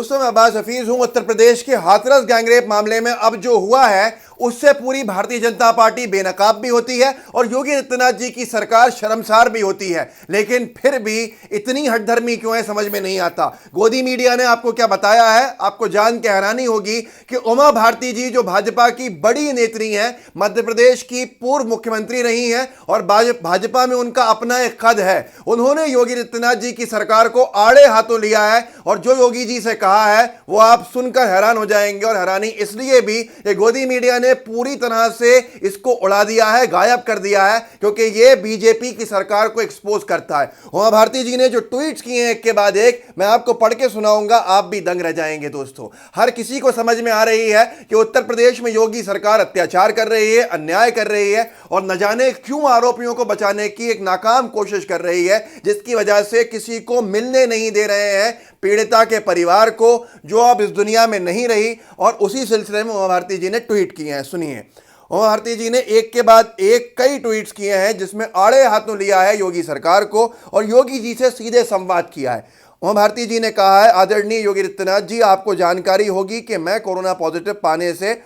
दोस्तों, मैं अब्बास हफीज हूं। उत्तर प्रदेश के हाथरस गैंगरेप मामले में अब जो हुआ है उससे पूरी भारतीय जनता पार्टी बेनकाब भी होती है और योगी आदित्यनाथ जी की सरकार शर्मसार भी होती है। लेकिन फिर भी इतनी हठधर्मी क्यों है समझ में नहीं आता। गोदी मीडिया ने आपको क्या बताया है, आपको जान के हैरानी होगी कि उमा भारती जी जो भाजपा की बड़ी नेत्री हैं, मध्य प्रदेश की पूर्व मुख्यमंत्री रही हैं और भाजपा में उनका अपना एक कद है। उन्होंने योगी आदित्यनाथ जी की सरकार को आड़े हाथों लिया है और जो योगी जी से कहा है वो आप सुनकर हैरान हो जाएंगे। और हैरानी इसलिए भी ये गोदी मीडिया ने पूरी तरह से इसको उड़ा दिया है, गायब कर दिया है, क्योंकि ये बीजेपी की सरकार को एक्सपोज करता है। उमा भारती जी ने जो ट्वीट्स किए हैं एक के बाद एक, मैं आपको पढ़ के सुनाऊंगा, आप भी दंग रह जाएंगे। दोस्तों, हर किसी को समझ में आ रही है कि उत्तर प्रदेश में योगी सरकार अत्याचार कर रही है, अन्याय कर रही है और न जाने क्यों आरोपियों को बचाने की एक नाकाम कोशिश कर रही है, जिसकी वजह से किसी को मिलने नहीं दे रहे हैं, पीड़िता के परिवार को, जो अब इस दुनिया में नहीं रही। और उसी सिलसिले में उमा भारती जी ने ट्वीट किए हैं। सुनिए, उमा भारती जी ने एक के बाद एक कई ट्वीट्स किए हैं जिसमें आड़े हाथों लिया है योगी सरकार को और योगी जी से सीधे संवाद किया है। उमा भारती जी ने कहा है, आदरणीय योगी आदित्यनाथ जी, आपको जानकारी होगी कि मैं कोरोना पॉजिटिव पाने से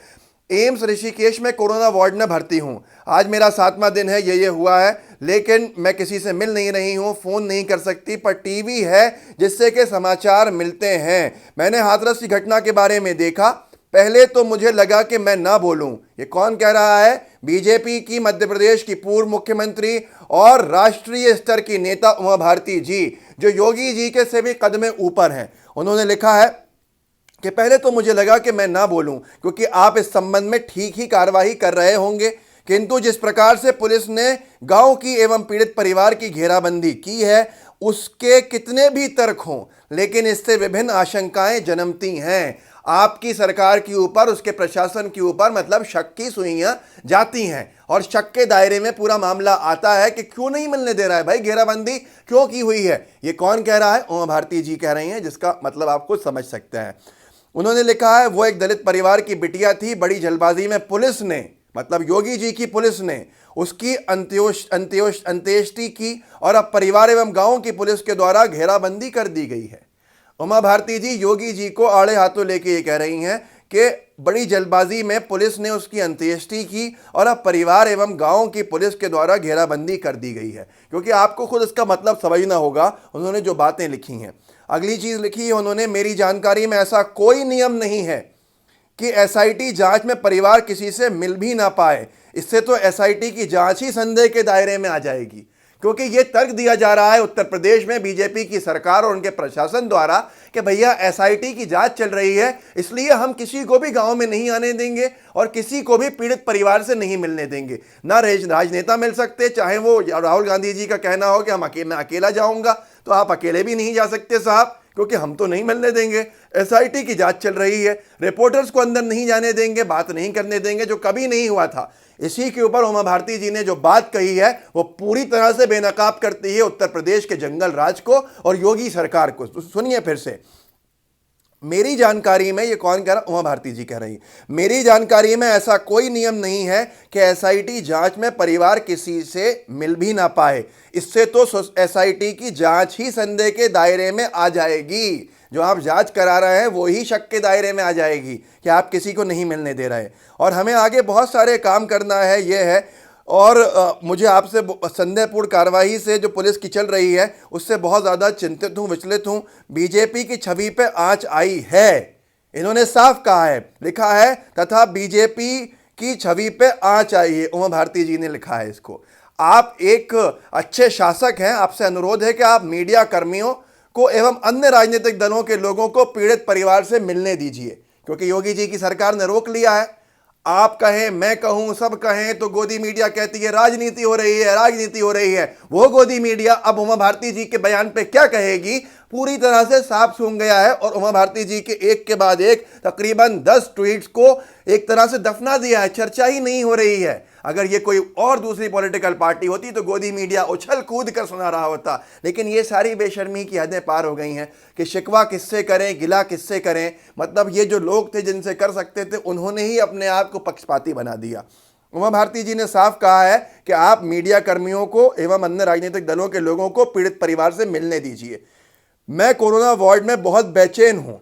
एम्स ऋषिकेश में कोरोना वार्ड में भर्ती हूं। आज मेरा 7वां दिन है, ये हुआ है, लेकिन मैं किसी से मिल नहीं रही हूं, फ़ोन नहीं कर सकती, पर टीवी है जिससे कि समाचार मिलते हैं। मैंने हाथरस की घटना के बारे में देखा, पहले तो मुझे लगा कि मैं ना बोलूं। ये कौन कह रहा है? बीजेपी की मध्य प्रदेश की पूर्व मुख्यमंत्री और राष्ट्रीय स्तर की नेता उमा भारती जी, जो योगी जी के से भी कदम ऊपर हैं। उन्होंने लिखा है कि पहले तो मुझे लगा कि मैं ना बोलूं क्योंकि आप इस संबंध में ठीक ही कार्रवाई कर रहे होंगे, किंतु जिस प्रकार से पुलिस ने गांव की एवं पीड़ित परिवार की घेराबंदी की है उसके कितने भी तर्क हों, लेकिन इससे विभिन्न आशंकाएं जन्मती हैं। आपकी सरकार के ऊपर, उसके प्रशासन के ऊपर मतलब शक की सुइयां जाती हैं और शक के दायरे में पूरा मामला आता है कि क्यों नहीं मिलने दे रहा है भाई, घेराबंदी क्यों की हुई है। ये कौन कह रहा है? उमा भारती जी कह रही हैं, जिसका मतलब आप खुद समझ सकते हैं। उन्होंने लिखा है, वो एक दलित परिवार की बिटिया थी, बड़ी जल्दबाजी में पुलिस ने, मतलब योगी जी की पुलिस ने उसकी अंत्येष्टि की और अब परिवार एवं गांव की पुलिस के द्वारा घेराबंदी कर दी गई है। उमा भारती जी योगी जी को आड़े हाथों लेके ये कह रही हैं कि बड़ी जल्दबाजी में पुलिस ने उसकी अंत्येष्टि की और अब परिवार एवं गांव की पुलिस के द्वारा घेराबंदी कर दी गई है। क्योंकि आपको खुद इसका मतलब समझना होगा उन्होंने जो बातें लिखी हैं। अगली चीज़ लिखी है उन्होंने, मेरी जानकारी में ऐसा कोई नियम नहीं है कि एसआईटी जांच में परिवार किसी से मिल भी ना पाए। इससे तो एसआईटी की जांच ही संदेह के दायरे में आ जाएगी, क्योंकि ये तर्क दिया जा रहा है उत्तर प्रदेश में बीजेपी की सरकार और उनके प्रशासन द्वारा कि भैया एसआईटी की जांच चल रही है, इसलिए हम किसी को भी गांव में नहीं आने देंगे और किसी को भी पीड़ित परिवार से नहीं मिलने देंगे। ना राजनेता मिल सकते, चाहे वो राहुल गांधी जी का कहना हो कि मैं अकेला जाऊंगा, तो आप अकेले भी नहीं जा सकते साहब, क्योंकि हम तो नहीं मिलने देंगे। एसआईटी की जांच चल रही है, रिपोर्टर्स को अंदर नहीं जाने देंगे, बात नहीं करने देंगे, जो कभी नहीं हुआ था। इसी के ऊपर उमा भारती जी ने जो बात कही है वो पूरी तरह से बेनकाब करती है उत्तर प्रदेश के जंगल राज को और योगी सरकार को। तो सुनिए फिर से, मेरी जानकारी में, ये कौन कह रहा? उमा भारती जी कह रही, मेरी जानकारी में ऐसा कोई नियम नहीं है कि एसआईटी जांच में परिवार किसी से मिल भी ना पाए। इससे तो एसआईटी की जांच ही संदेह के दायरे में आ जाएगी। जो आप जांच करा रहे हैं वो ही शक के दायरे में आ जाएगी कि आप किसी को नहीं मिलने दे रहे। और हमें आगे बहुत सारे काम करना है, ये है। और मुझे आपसे संदेहपूर्ण कार्रवाई से जो पुलिस की चल रही है उससे बहुत ज़्यादा चिंतित हूँ, विचलित हूँ। बीजेपी की छवि पे आंच आई है, इन्होंने साफ कहा है, लिखा है, तथा बीजेपी की छवि पे आंच आई है। उमा भारती जी ने लिखा है इसको। आप एक अच्छे शासक हैं, आपसे अनुरोध है कि आप मीडिया कर्मियों को एवं अन्य राजनीतिक दलों के लोगों को पीड़ित परिवार से मिलने दीजिए, क्योंकि योगी जी की सरकार ने रोक लिया है। आप कहें, मैं कहूं, सब कहें तो गोदी मीडिया कहती है राजनीति हो रही है, राजनीति हो रही है। वो गोदी मीडिया अब उमा भारती जी के बयान पे क्या कहेगी, पूरी तरह से साफ सूंघ गया है। और उमा भारती जी के एक के बाद एक तकरीबन 10 ट्वीट्स को एक तरह से दफना दिया है, चर्चा ही नहीं हो रही है। अगर ये कोई और दूसरी पॉलिटिकल पार्टी होती तो गोदी मीडिया उछल कूद कर सुना रहा होता, लेकिन ये सारी बेशर्मी की हदें पार हो गई हैं कि शिकवा किससे करें, गिला किससे करें। मतलब ये जो लोग थे जिनसे कर सकते थे, उन्होंने ही अपने आप को पक्षपाती बना दिया। उमा भारती जी ने साफ कहा है कि आप मीडिया कर्मियों को एवं अन्य राजनीतिक दलों के लोगों को पीड़ित परिवार से मिलने दीजिए। मैं कोरोना वार्ड में बहुत बेचैन हूं,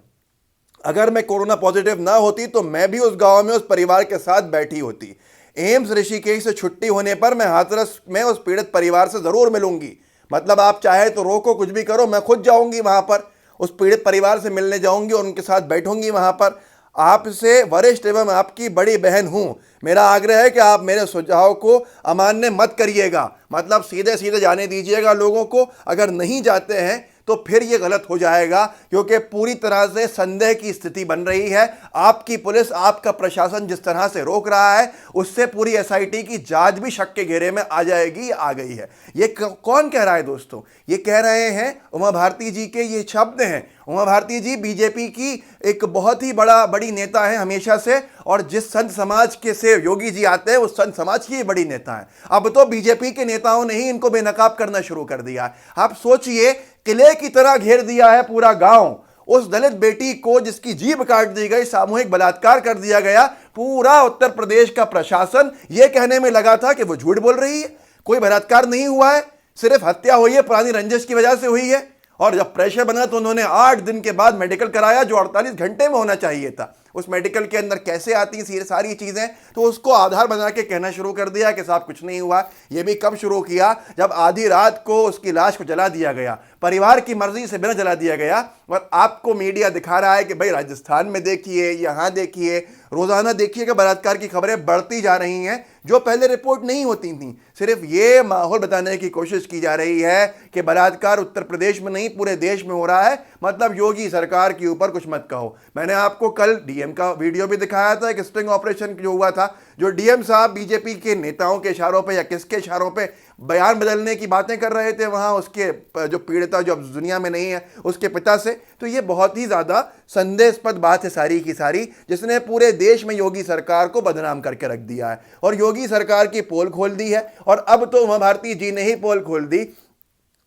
अगर मैं कोरोना पॉजिटिव ना होती तो मैं भी उस गांव में उस परिवार के साथ बैठी होती। एम्स ऋषिकेश से छुट्टी होने पर मैं हाथरस में उस पीड़ित परिवार से ज़रूर मिलूंगी। मतलब आप चाहे तो रोको, कुछ भी करो, मैं खुद जाऊंगी वहां पर, उस पीड़ित परिवार से मिलने जाऊंगी और उनके साथ बैठूंगी वहां पर। आपसे वरिष्ठ एवं आपकी बड़ी बहन हूं, मेरा आग्रह है कि आप मेरे सुझाव को अमान्य मत करिएगा। मतलब सीधे सीधे जाने दीजिएगा लोगों को। अगर नहीं जाते हैं तो फिर ये गलत हो जाएगा, क्योंकि पूरी तरह से संदेह की स्थिति बन रही है। आपकी पुलिस, आपका प्रशासन जिस तरह से रोक रहा है, उससे पूरी एसआईटी की जांच भी शक के घेरे में आ जाएगी, आ गई है। ये कौन कह रहा है दोस्तों? ये कह रहे हैं उमा भारती जी के ये शब्द हैं। उमा भारती जी बीजेपी की एक बहुत ही बड़ी नेता है हमेशा से, और जिस संत समाज के से योगी जी आते हैं उस संत समाज की बड़ी नेता है। अब तो बीजेपी के नेताओं ने ही इनको बेनकाब करना शुरू कर दिया है। आप सोचिए, किले की तरह घेर दिया है पूरा गांव। उस दलित बेटी को जिसकी जीभ काट दी गई, सामूहिक बलात्कार कर दिया गया, पूरा उत्तर प्रदेश का प्रशासन यह कहने में लगा था कि वो झूठ बोल रही है, कोई बलात्कार नहीं हुआ है, सिर्फ हत्या हुई है, पुरानी रंजिश की वजह से हुई है। और जब प्रेशर बना तो उन्होंने 8 दिन के बाद मेडिकल कराया, जो 48 घंटे में होना चाहिए था। उस मेडिकल के अंदर कैसे आती हैं सारी चीज़ें, तो उसको आधार बना के कहना शुरू कर दिया कि साहब कुछ नहीं हुआ। ये भी कब शुरू किया? जब आधी रात को उसकी लाश को जला दिया गया, परिवार की मर्जी से बिना जला दिया गया। और आपको मीडिया दिखा रहा है कि भाई राजस्थान में देखिए, यहाँ देखिए, रोजाना देखिए कि बलात्कार की खबरें बढ़ती जा रही हैं, जो पहले रिपोर्ट नहीं होती थी। सिर्फ ये माहौल बताने की कोशिश की जा रही है कि बलात्कार उत्तर प्रदेश में नहीं पूरे देश में हो रहा है। मतलब योगी सरकार के ऊपर कुछ मत कहो। मैंने आपको कल डीएम का वीडियो भी दिखाया था, एक स्टिंग ऑपरेशन जो हुआ था, जो डीएम साहब बीजेपी के नेताओं के इशारों पे या किसके इशारों पे बयान बदलने की बातें कर रहे थे वहां उसके जो पीड़िता जो अब दुनिया में नहीं है उसके पिता से। तो ये बहुत ही ज़्यादा संदेहास्पद बात है सारी की सारी, जिसने पूरे देश में योगी सरकार को बदनाम करके रख दिया है और योगी सरकार की पोल खोल दी है। और अब तो उमा भारती जी ने ही पोल खोल दी।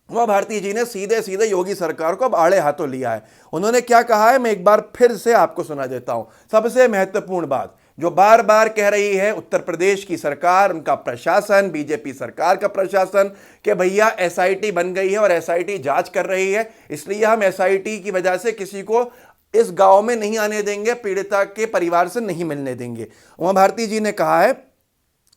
उमा भारती जी ने सीधे सीधे योगी सरकार को अब आड़े हाथों लिया है। उन्होंने क्या कहा है, मैं एक बार फिर से आपको सुना देता हूं। सबसे महत्वपूर्ण बात जो बार बार कह रही है उत्तर प्रदेश की सरकार, उनका प्रशासन, बीजेपी सरकार का प्रशासन, कि भैया एसआईटी बन गई है और एसआईटी जांच कर रही है, इसलिए हम एसआईटी की वजह से किसी को इस गांव में नहीं आने देंगे, पीड़िता के परिवार से नहीं मिलने देंगे। उमा भारती जी ने कहा है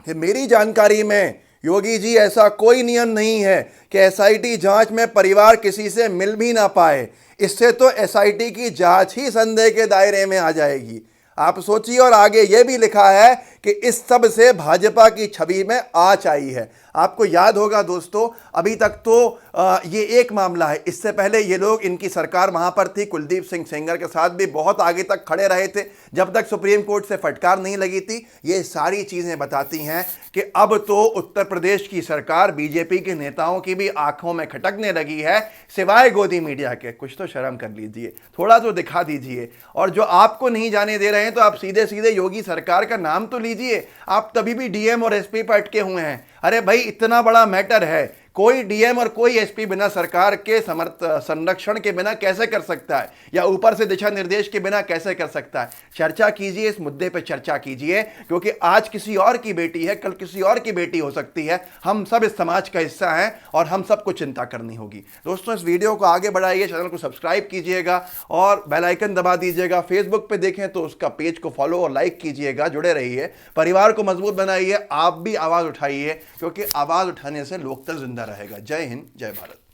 कि मेरी जानकारी में योगी जी ऐसा कोई नियम नहीं है कि एसआईटी जांच में परिवार किसी से मिल भी ना पाए। इससे तो एसआईटी की जांच ही संदेह के दायरे में आ जाएगी। आप सोचिए। और आगे ये भी लिखा है कि इस सब से भाजपा की छवि में आंच आई है। आपको याद होगा दोस्तों, अभी तक तो ये एक मामला है, इससे पहले ये लोग, इनकी सरकार वहां पर थी, कुलदीप सिंह सेंगर के साथ भी बहुत आगे तक खड़े रहे थे जब तक सुप्रीम कोर्ट से फटकार नहीं लगी थी। ये सारी चीजें बताती हैं कि अब तो उत्तर प्रदेश की सरकार बीजेपी के नेताओं की भी आंखों में खटकने लगी है। सिवाय गोदी मीडिया के कुछ तो शर्म कर लीजिए, थोड़ा तो दिखा दीजिए। और जो आपको नहीं जाने दे रहे हैं तो आप सीधे सीधे योगी सरकार का नाम तो लीजिए। आप तभी भी डीएम और एसपी पर अटके हुए हैं। अरे भाई, इतना बड़ा मैटर है, कोई डीएम और कोई एसपी बिना सरकार के संरक्षण के बिना कैसे कर सकता है, या ऊपर से दिशा निर्देश के बिना कैसे कर सकता है? चर्चा कीजिए, इस मुद्दे पे चर्चा कीजिए, क्योंकि आज किसी और की बेटी है, कल किसी और की बेटी हो सकती है। हम सब इस समाज का हिस्सा हैं और हम सबको चिंता करनी होगी। दोस्तों, इस वीडियो को आगे बढ़ाइए, चैनल को सब्सक्राइब कीजिएगा और बेल आइकन दबा दीजिएगा। फेसबुक पे देखें तो उसका पेज को फॉलो और लाइक कीजिएगा। जुड़े रहिए, परिवार को मजबूत बनाइए, आप भी आवाज उठाइए, क्योंकि आवाज उठाने से लोकतंत्र जिंदा रहेगा। जय हिंद, जय भारत।